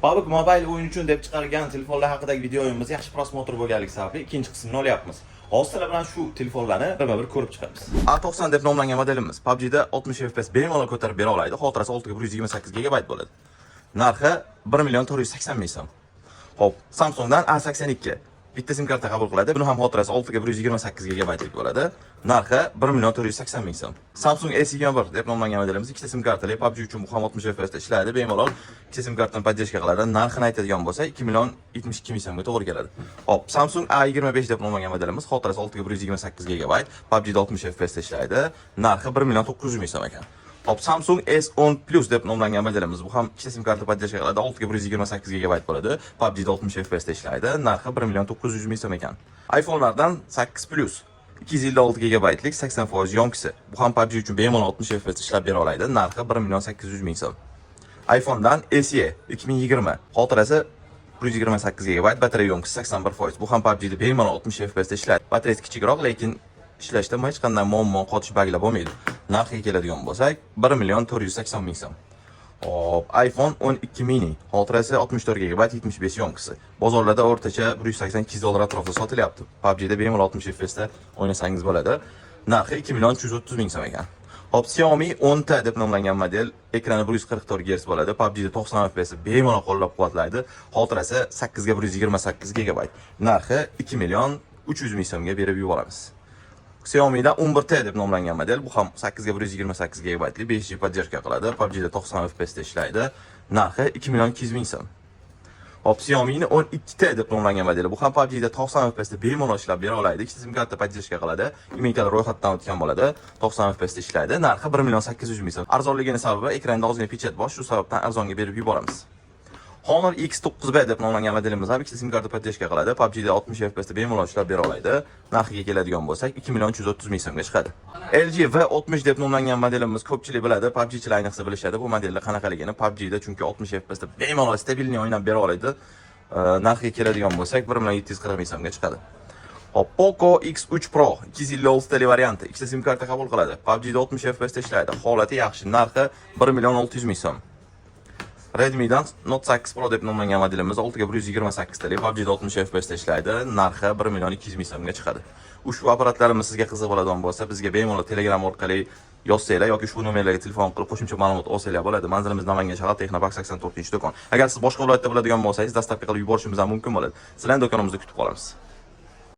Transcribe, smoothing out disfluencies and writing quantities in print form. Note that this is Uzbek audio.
PUBG Mobile o'yin uchun deb chiqargan telefonlar haqidagi videoyimiz yaxshi prosmotr bo'lganligi sababli ikkinchi qismini olyapmiz. Hozir sizlar bilan shu telefonlarni birma-bir ko'rib chiqamiz. A90 deb nomlangan modelimiz PUBG da 60 FPS bemalol ko'tarib bera oladi. Xotirasi 6 GB bo'ladi. Narxi 1.480.000 so'm. Xo'p, Samsungdan A82 bitta sim karta qabul qiladi. Buni ham xotirasi 6 GB bo'ladi. Narxi 1.480.000 so'm. Samsung S21 deb nomlangan modelimiz ikkita sim kartali PUBG uchun bu ham 60 FPS da ishlaydi. Bemalol ikkita sim kartani podдержка qiladi. Narxini aytadigan bo'lsa 2.072.000 so'mga to'g'ri keladi. Hop, Samsung A25 deb nomlangan modelimiz xotirasi 6 GB PUBG da 60 FPS da ishlaydi. Narxi 1.900.000 so'm ekan. Hop, Samsung S10 Plus deb nomlangan modelimiz bu ham ikkita sim karta podдержка qiladi. 6 GB bo'ladi. PUBG da 60 FPS da ishlaydi. Narxi 1.900.000 so'm ekan. iPhone'lardan 8 Plus 256 GB 80% yonkisi. Bu ham PUBG uchun bemalol 60 FPS ishlab bera oladi. Narxi 1.800.000 so'm. iPhone'dan SE 2020 xotirasi 128 GB, batareya yonkisi 81%. Bu ham PUBG da bemalol 60 FPS da ishlaydi. Batareyasi kichikroq, lekin ishlashda hech qanday muammo, qotish baglar bo'lmaydi. Narxiga keladigan bo'lsak, 1.480.000 so'm. Hop, iPhone 12 mini xotirasi 64 GB 75 yonkisi. Bozorlarda o'rtacha $182 atrofida sotilyapti. PUBG da bemalol 60 FPS da o'ynasangiz bo'ladi. Narxi 2.330.000 so'm ekan. Hop, Xiaomi 10T deb nomlangan model, ekrani 144 Hz bo'ladi. PUBG da 90 FPS bemalol qo'llab-quvvatlaydi. Xotirasi 8 ga 128 GB. Narxi 2.300.000 so'mga berib yuboramiz. Xiaomi da 11T deb nomlangan model, bu ham 8 ga 128 GB li 5G podдержка qiladi. PUBG da 90 FPS da ishlaydi. Narxi 2.200.000 so'm. Hop, Xiaomi 12T deb nomlangan model, bu ham PUBG da 90 FPS da bemalol ishlab bera oladi. Ikkita sim karta podдержка qiladi. Imekalar ro'yxatdan o'tgan bo'ladi. 90 FPS da ishlaydi. Narxi 1.800.000 so'm. Arzonligini sababi ekranda ozgina pechat bor, shu sababdan arzonga berib yuboramiz. Honor X9B deb nomlangan modelimiz ham ikkita sim karta podдержка qiladi. PUBG da 60 FPS da bemalol ishlab bera oladi. Narxiga keladigan bo'lsak, 2.330.000 so'mga chiqadi. LG V60 deb nomlangan modelimiz ko'pchilik biladi, PUBGchilar ayniqsa bilishadi. Bu modellar qanaqaligini. PUBG da chunki 60 FPS da bemalol stabilni o'ynab bera oladi. Narxiga keladigan bo'lsak, 1.740.000 so'mga chiqadi. Hop, Poco X3 Pro 256 tali varianti, ikkita sim karta qabul qiladi. PUBG da 60 FPS da ishlaydi. Holati yaxshi. Narxi 1.600.000 so'm. Redmi'dan Note 8 Pro deb nomlangan modelimiz 6 ga 128 tali PUBG da 60 FPS da ishlaydi. Narxi 1.200.000 so'mga chiqadi. Ushbu apparatlarimiz sizga qiziq bo'ladigan bo'lsa, bizga bemalol Telegram orqali yozsanglar yoki ushbu nomerlarga telefon qilib qo'shimcha ma'lumot olsanglar bo'ladi. Manzilimiz Namangan shahar Texnopark 84-do'kon. Agar siz boshqa viloyatda bo'ladigan bo'lsangiz, dastavka qilib yuborishimiz ham mumkin bo'ladi. Sizlarni do'konimizda kutib qolamiz.